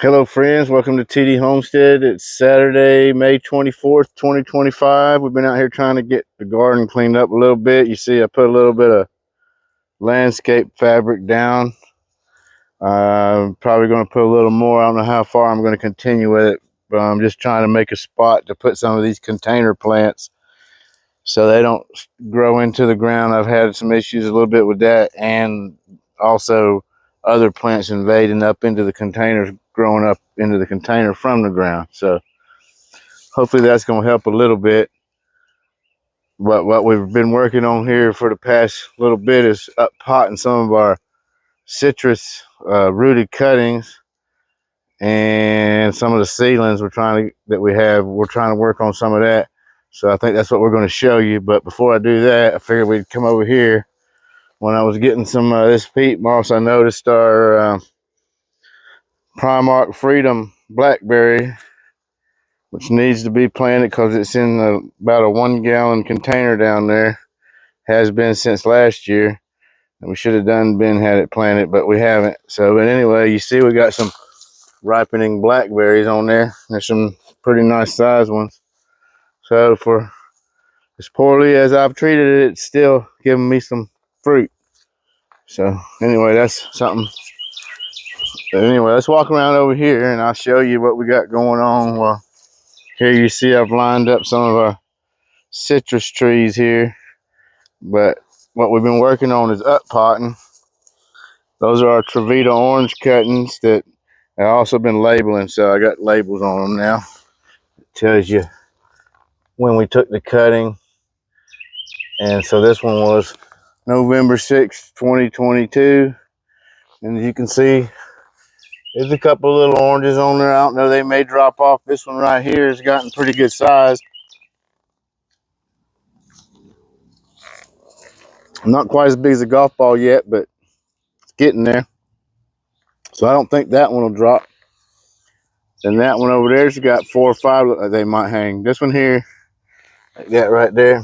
Hello friends, welcome to TD Homestead. It's Saturday, May 24th, 2025. We've been out here trying to get the garden cleaned up a little bit. You see I put a little bit of landscape fabric down. I'm probably going to put a little more. I don't know how far I'm going to continue with it, but I'm just trying to make a spot to put some of these container plants so they don't grow into the ground. I've had some issues a little bit with that, and also other plants invading up into the containers, growing up into the container from the ground. So hopefully that's going to help a little bit. But what we've been working on here for the past little bit is up potting some of our citrus rooted cuttings and some of the seedlings we're trying to work on some of that. So I think that's what we're going to show you. But before I do that, I figured we'd come over here. When I was getting some this peat moss, I noticed our Primark Freedom blackberry, which needs to be planted because it's in about a 1 gallon container down there. Has been since last year, and we should have had it planted, but we haven't. So, but anyway, you see we got some ripening blackberries on there. There's some pretty nice size ones. So for as poorly as I've treated it, it's still giving me some fruit. So anyway, that's something. But anyway, let's walk around over here and I'll show you what we got going on. Well, here you see I've lined up some of our citrus trees here, but what we've been working on is up potting. Those are our Trevita orange cuttings that I've also been labeling, so I got labels on them now. It tells you when we took the cutting. And so this one was November 6th, 2022. And as you can see, there's a couple of little oranges on there. I don't know, they may drop off. This one right here has gotten pretty good size. Not quite as big as a golf ball yet, but it's getting there. So I don't think that one will drop. And that one over there's got 4 or 5. Look like they might hang. This one here, like that right there,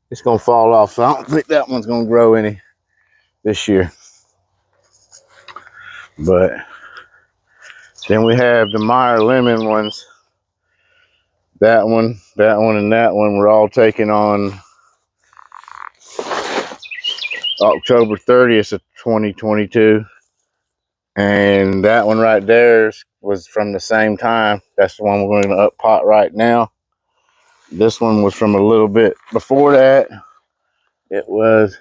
it's gonna fall off. So I don't think that one's gonna grow any this year. But then we have the Meyer lemon ones. That one, and that one were all taken on October 30th of 2022. And that one right there was from the same time. That's the one we're going to up pot right now. This one was from a little bit before that. It was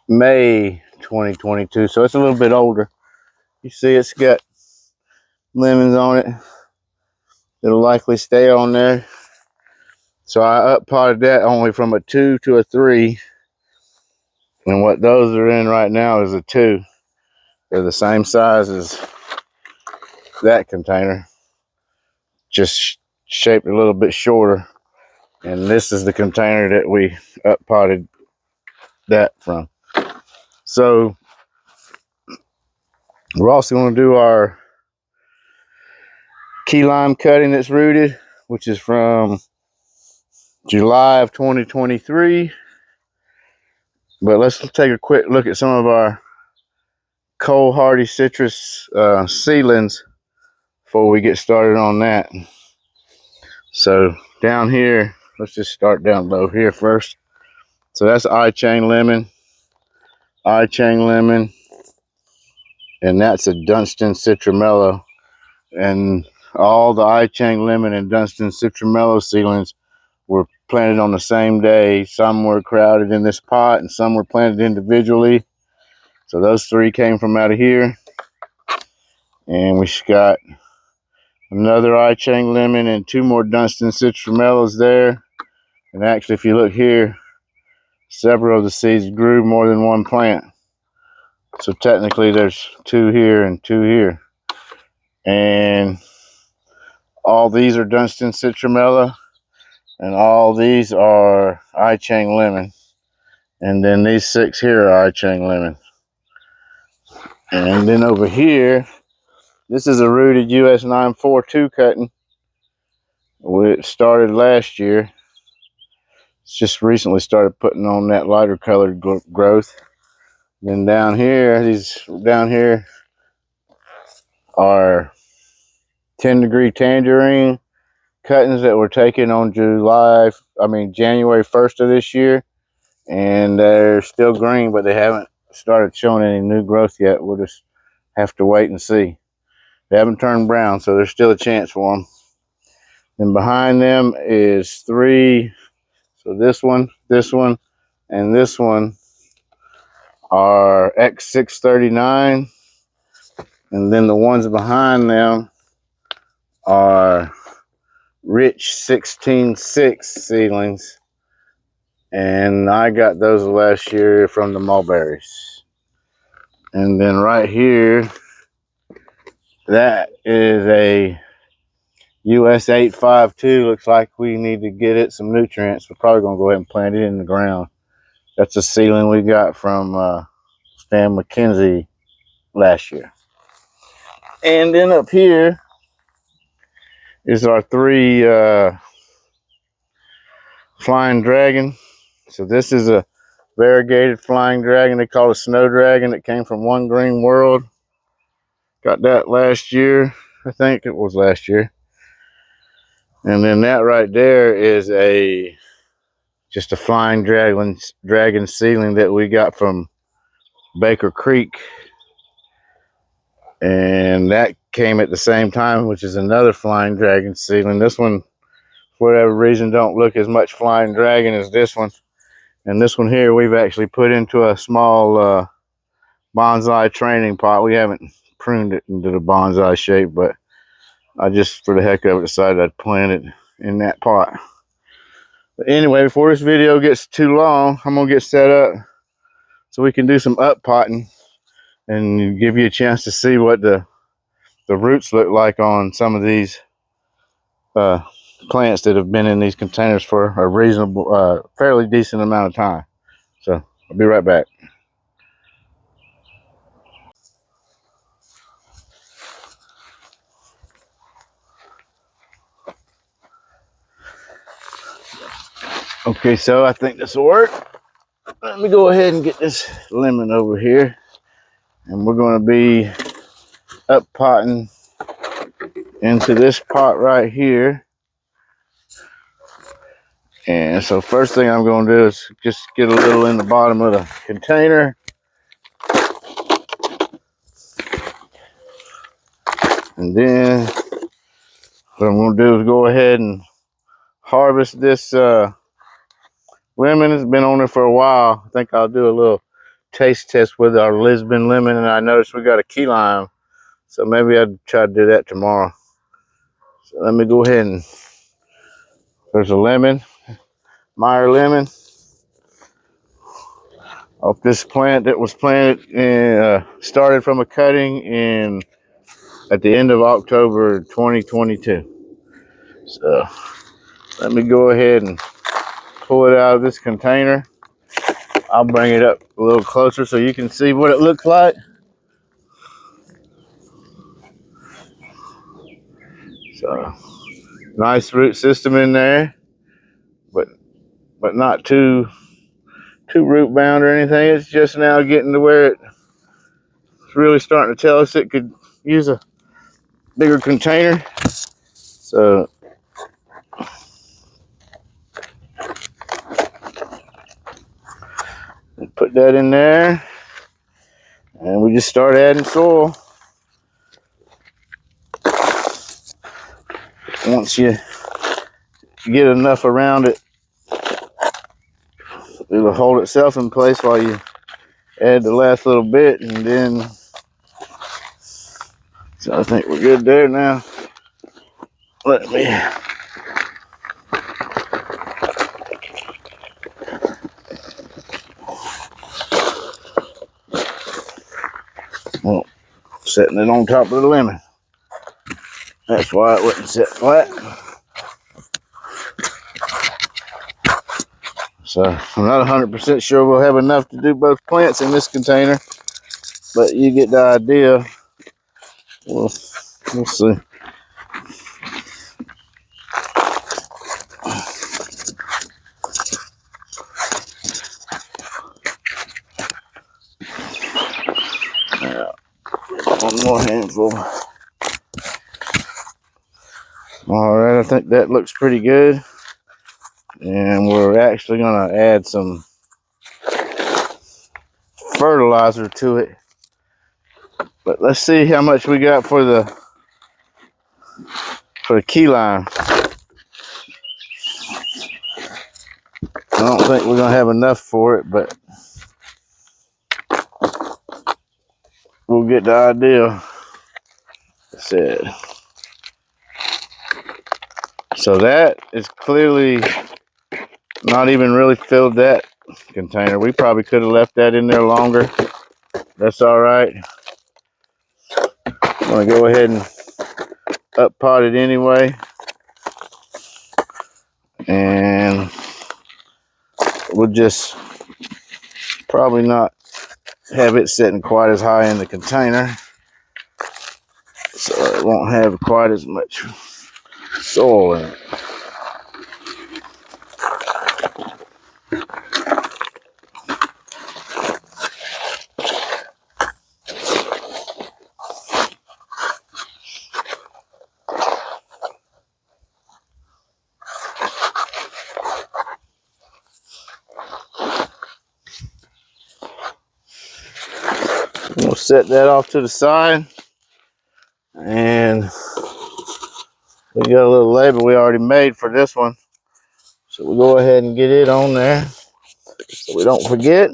May 2022, so it's a little bit older. You see it's got lemons on it. It'll likely stay on there. So I up potted that only from a 2 to a 3. And what those are in right now is a 2. They're the same size as that container, just shaped a little bit shorter. And this is the container that we up potted that from. So we're also going to do our key lime cutting that's rooted, which is from July of 2023. But let's take a quick look at some of our cold hardy citrus seedlings before we get started on that. So down here, let's just start down low here first. So that's I-Chain lemon, and that's a Dunstan citramella. And all the I-Chain lemon and Dunstan citramella seedlings were planted on the same day. Some were crowded in this pot and some were planted individually. So those 3 came from out of here. And we got another I-Chain lemon and 2 more Dunstan citramellas there. And actually, if you look here, several of the seeds grew more than one plant. So technically there's 2 here and 2 here. And all these are Dunstan citramella, and all these are I-Chain lemon. And then these 6 here are I-Chain lemon. And then over here, this is a rooted US 942 cutting. It started last year. It's just recently started putting on that lighter colored growth. Then down here, are 10-degree tangerine cuttings that were taken on January 1st of this year, and they're still green, but they haven't started showing any new growth yet. We'll just have to wait and see. They haven't turned brown, so there's still a chance for them. And behind them is 3. So this one, and this one are X639. And then the ones behind them are Rich 16.6 seedlings. And I got those last year from the mulberries. And then right here, that is a US 852. Looks like we need to get it some nutrients. We're probably going to go ahead and plant it in the ground. That's a seedling we got from Stan McKenzie last year. And then up here is our 3 flying dragon. So this is a variegated flying dragon. They call it a snow dragon. It came from One Green World. Got that last year. I think it was last year. And then that right there is just a flying dragon seedling that we got from Baker Creek. And that came at the same time, which is another flying dragon seedling. This one, for whatever reason, don't look as much flying dragon as this one. And this one here, we've actually put into a small bonsai training pot. We haven't pruned it into the bonsai shape, but I just, for the heck of it, decided I'd plant it in that pot. But anyway, before this video gets too long, I'm gonna get set up so we can do some up potting and give you a chance to see what the roots look like on some of these plants that have been in these containers for a reasonable, fairly decent amount of time. So I'll be right back. Okay, so I think this will work. Let me go ahead and get this lemon over here, and we're going to be up potting into this pot right here. And so first thing I'm going to do is just get a little in the bottom of the container. And then what I'm going to do is go ahead and harvest this lemon. It's been on there for a while. I think I'll do a little taste test with our Lisbon lemon, and I noticed we got a key lime, so maybe I'd try to do that tomorrow. So let me go ahead and, there's a lemon, Meyer lemon, off this plant that was planted and started from a cutting at the end of October 2022. So let me go ahead and pull it out of this container. I'll bring it up a little closer so you can see what it looks like. So nice root system in there, but not too root bound or anything. It's just now getting to where it's really starting to tell us it could use a bigger container. So put that in there, and we just start adding soil. Once you get enough around it, it'll hold itself in place while you add the last little bit. And then, so I think we're good there now. Let me setting it on top of the lemon. That's why it wouldn't sit flat. So I'm not 100% sure we'll have enough to do both plants in this container, but you get the idea. We'll see. One more handful. All right, I think that looks pretty good. And we're actually gonna add some fertilizer to it. But let's see how much we got for the key lime. I don't think we're gonna have enough for it, but we'll get the idea. Said. So that is clearly not even really filled that container. We probably could have left that in there longer. That's all right. I'm gonna go ahead and up pot it anyway. And we'll just probably not have it sitting quite as high in the container, so it won't have quite as much soil in it. We'll set that off to the side, and we got a little label we already made for this one, so we'll go ahead and get it on there so we don't forget.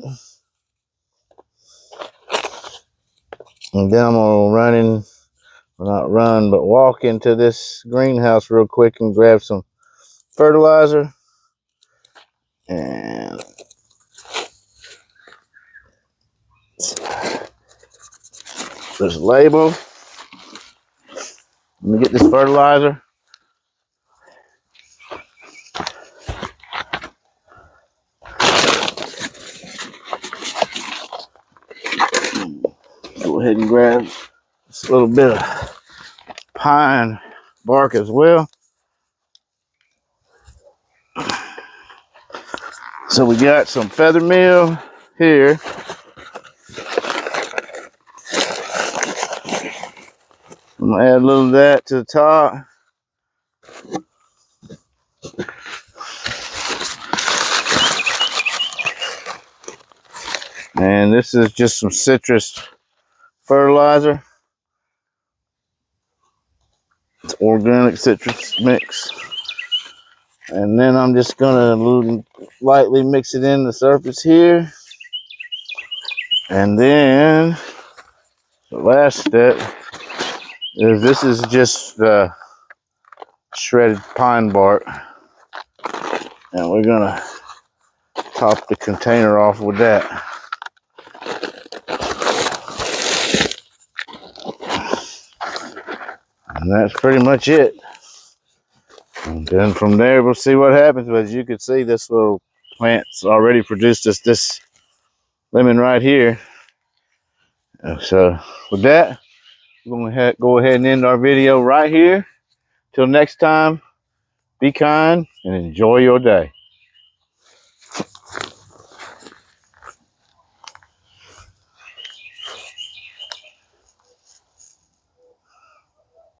And then I'm gonna walk into this greenhouse real quick and grab some fertilizer and this label. Let me get this fertilizer. Go ahead and grab this little bit of pine bark as well. So we got some feather meal here. I'm gonna add a little of that to the top. And this is just some citrus fertilizer. It's organic citrus mix. And then I'm just gonna lightly mix it in the surface here. And then the last step is this is just shredded pine bark. And we're gonna top the container off with that. And that's pretty much it. And then from there, we'll see what happens. But as you can see, this little plant's already produced us this lemon right here. So with that, we're going to go ahead and end our video right here. Till next time, be kind and enjoy your day.